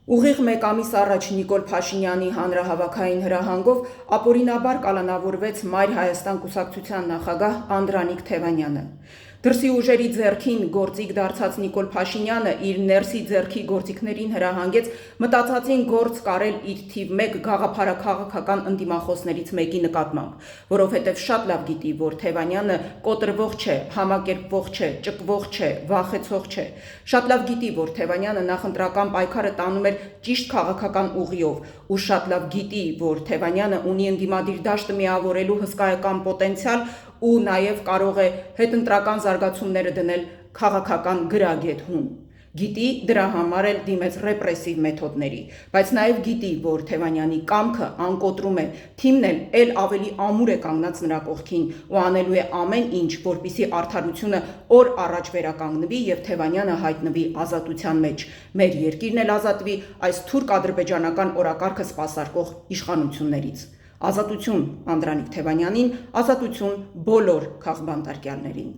Ուղիղ մեկ ամիս առաջ Նիկոլ Փաշինյանի հանրահավաքային հրահանգով ապօրինաբար կալանավորվեց Մայր Հայաստան կուսակցության նախագահ Անդրանիկ Թևանյանը։ Դրսի ուժերի ձեռքին գործիք դարձած Նիկոլ Փաշինյանը իր ներսի ձեռքի գործիքներին հրահանգեց մտածածին գործ կարել իր թիվ 1 գաղափարաքաղաքական ընդդիմախոսներից մեկի նկատմամբ, որովհետև շատ լավ գիտի, որ Թևանյանը կոտրվող չէ, համակերպվող չէ, ճկվող չէ, վախեցող չէ։ Շատ լավ գիտի, որ Թևանյանը նախընտրական պայքարը տանում էր ճիշտ քաղաքական ուղիով ու շատ լավ գիտի, որ Թևանյանը ունի ընդդիմադիր դաշտը միավորելու հսկայական պոտենցիալ ու նաև կարող է հետընտրական զարգացումները դնել քաղաքական գրագետ հուն։ Գիտի դրա համար էլ դիմեց ռեպրեսիվ մեթոդների, բայց նաև գիտի, որ Թևանյանի կամքը անկոտրում է, թիմն էլ ավելի ամուր է կանգնած նրա կողքին ու անելու է ամեն ինչ, որպեսզի արդարությունը օր առաջ վերականգնվի եւ Թևանյանը հայտնվի ազատության մեջ, մեր երկիրն էլ ազատվի այս թուրք ադրբեջանական օրակարգը սպասարկող իշխանություններից։ Ազատություն Անդրանիկ Թևանյանին, ազատություն բոլոր քաղբանտարկյալներին։